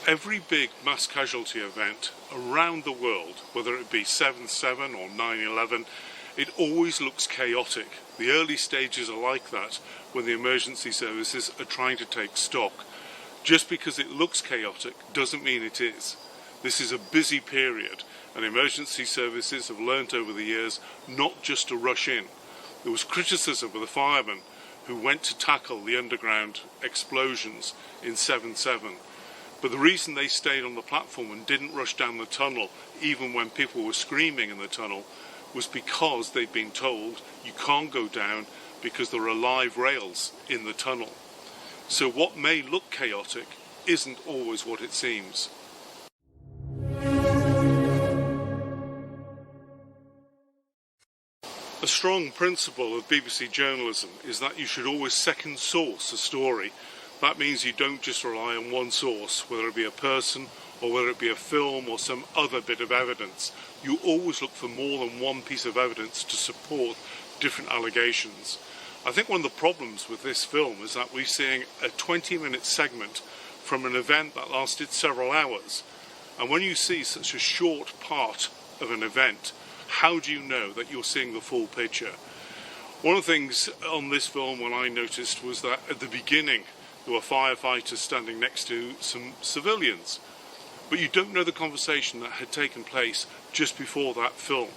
Every big mass casualty event around the world, whether it be 7/7 or 9/11, it always looks chaotic. The early stages are like that when the emergency services are trying to take stock. Just because it looks chaotic doesn't mean it is. This is a busy period, and emergency services have learnt over the years not just to rush in. There was criticism of the firemen who went to tackle the underground explosions in 7/7. But the reason they stayed on the platform and didn't rush down the tunnel, even when people were screaming in the tunnel, was because they'd been told you can't go down because there are live rails in the tunnel. So what may look chaotic isn't always what it seems. A strong principle of BBC journalism is that you should always second source a story. That means you don't just rely on one source, whether it be a person or whether it be a film or some other bit of evidence. You always look for more than one piece of evidence to support different allegations. I think one of the problems with this film is that we're seeing a 20-minute segment from an event that lasted several hours. And when you see such a short part of an event, how do you know that you're seeing the full picture? One of the things on this film when I noticed was that at the beginning there were firefighters standing next to some civilians, but you don't know the conversation that had taken place just before that film.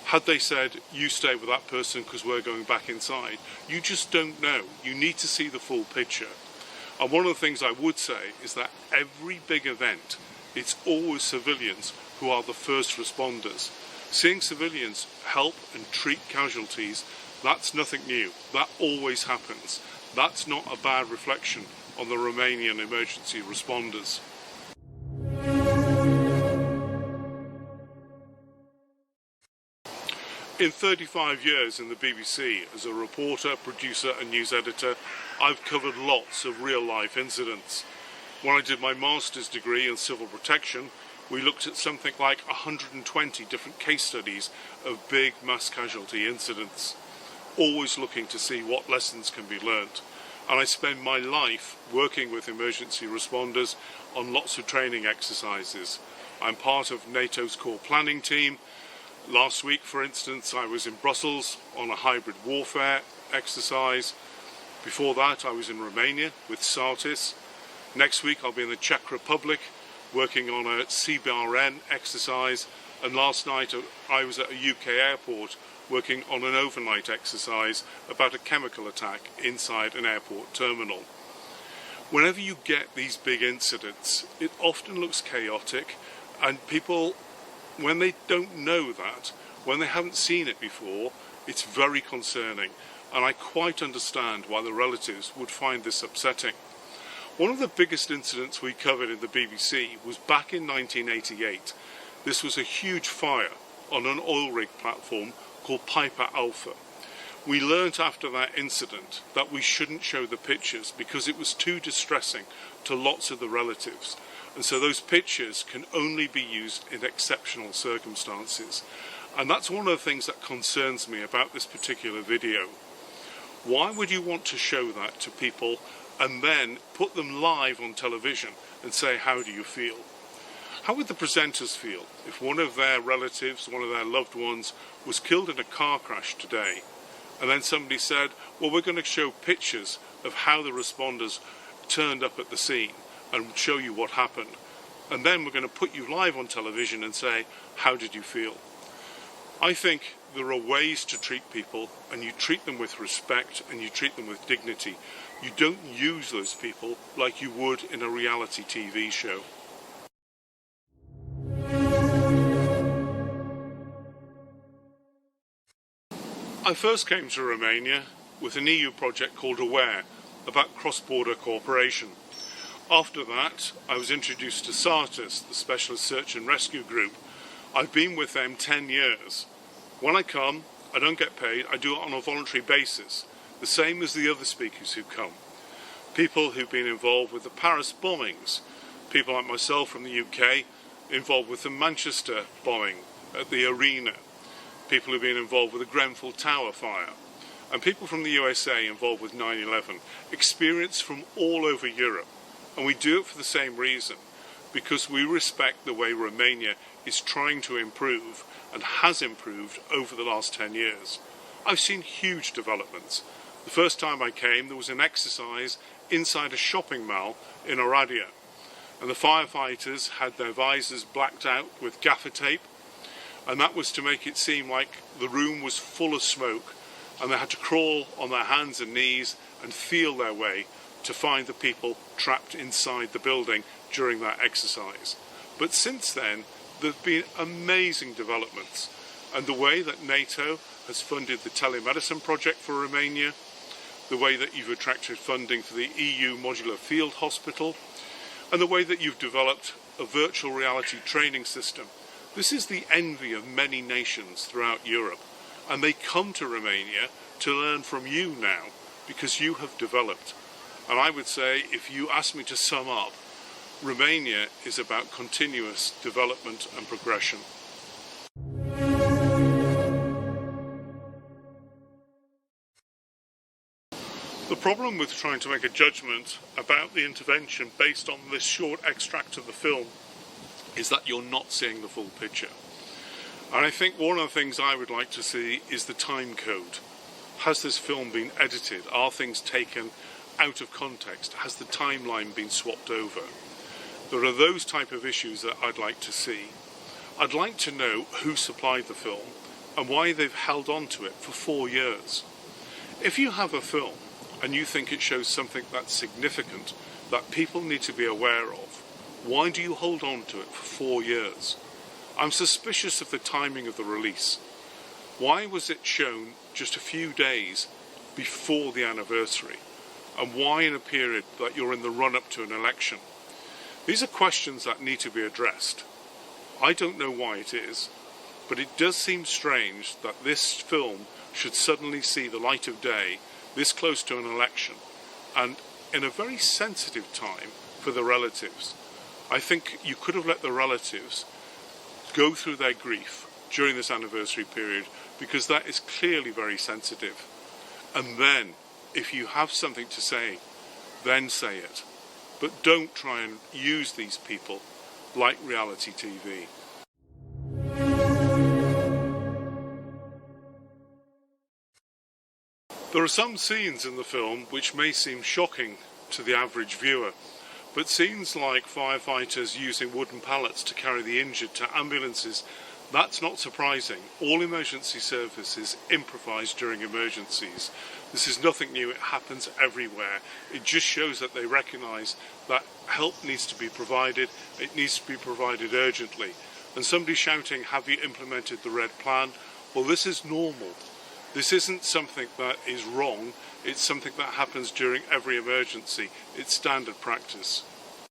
Had they said, you stay with that person because we're going back inside, you just don't know. You need to see the full picture. And one of the things I would say is that every big event, it's always civilians who are the first responders. Seeing civilians help and treat casualties, that's nothing new. That always happens. That's not a bad reflection on the Romanian emergency responders. In 35 years in the BBC, as a reporter, producer and news editor, I've covered lots of real-life incidents. When I did my master's degree in civil protection, we looked at something like 120 different case studies of big mass casualty incidents, always looking to see what lessons can be learnt. And I spend my life working with emergency responders on lots of training exercises. I'm part of NATO's core planning team. Last week, for instance, I was in Brussels on a hybrid warfare exercise. Before that, I was in Romania with SARTIS. Next week, I'll be in the Czech Republic working on a CBRN exercise. And last night, I was at a UK airport working on an overnight exercise about a chemical attack inside an airport terminal. Whenever you get these big incidents, it often looks chaotic, and people, when they don't know that, when they haven't seen it before, it's very concerning, and I quite understand why the relatives would find this upsetting. One of the biggest incidents we covered in the BBC was back in 1988. This was a huge fire on an oil rig platform called Piper Alpha. We learnt after that incident that we shouldn't show the pictures because it was too distressing to lots of the relatives, and so those pictures can only be used in exceptional circumstances. And that's one of the things that concerns me about this particular video. Why would you want to show that to people and then put them live on television and say, how do you feel? How would the presenters feel if one of their relatives, one of their loved ones, was killed in a car crash today, and then somebody said, well, we're going to show pictures of how the responders turned up at the scene and show you what happened, and then we're going to put you live on television and say, how did you feel? I think there are ways to treat people, and you treat them with respect and you treat them with dignity. You don't use those people like you would in a reality TV show. I first came to Romania with an EU project called AWARE, about cross-border cooperation. After that, I was introduced to SARTIS, the Specialist Search and Rescue Group. I've been with them 10 years. When I come, I don't get paid, I do it on a voluntary basis, the same as the other speakers who come. People who've been involved with the Paris bombings, people like myself from the UK, involved with the Manchester bombing at the arena, people who've been involved with the Grenfell Tower fire, and people from the USA involved with 9/11, experience from all over Europe. And we do it for the same reason. because we respect the way Romania is trying to improve and has improved over the last 10 years. I've seen huge developments. The first time I came, there was an exercise inside a shopping mall in Oradea, and the firefighters had their visors blacked out with gaffer tape, and that was to make it seem like the room was full of smoke, and they had to crawl on their hands and knees and feel their way to find the people trapped inside the building during that exercise. But since then, there have been amazing developments, and the way that NATO has funded the telemedicine project for Romania, the way that you've attracted funding for the EU modular field hospital, and the way that you've developed a virtual reality training system. This is the envy of many nations throughout Europe, and they come to Romania to learn from you now because you have developed. And I would say, if you ask me to sum up, Romania is about continuous development and progression. The problem with trying to make a judgment about the intervention based on this short extract of the film is that you're not seeing the full picture. And I think one of the things I would like to see is the time code. Has this film been edited? Are things taken out of context? Has the timeline been swapped over? There are those type of issues that I'd like to see. I'd like to know who supplied the film and why they've held on to it for 4 years. If you have a film and you think it shows something that's significant, that people need to be aware of, why do you hold on to it for 4 years? I'm suspicious of the timing of the release. Why was it shown just a few days before the anniversary? And why in a period that you're in the run-up to an election? These are questions that need to be addressed. I don't know why it is, but it does seem strange that this film should suddenly see the light of day this close to an election, and in a very sensitive time for the relatives. I think you could have let the relatives go through their grief during this anniversary period, because that is clearly very sensitive. And then, if you have something to say, then say it. But don't try and use these people like reality TV. There are some scenes in the film which may seem shocking to the average viewer, but scenes like firefighters using wooden pallets to carry the injured to ambulances, that's not surprising. All emergency services improvise during emergencies. This is nothing new, it happens everywhere. It just shows that they recognise that help needs to be provided, it needs to be provided urgently. And somebody shouting, "Have you implemented the red plan?" Well, this is normal. This isn't something that is wrong, it's something that happens during every emergency. It's standard practice.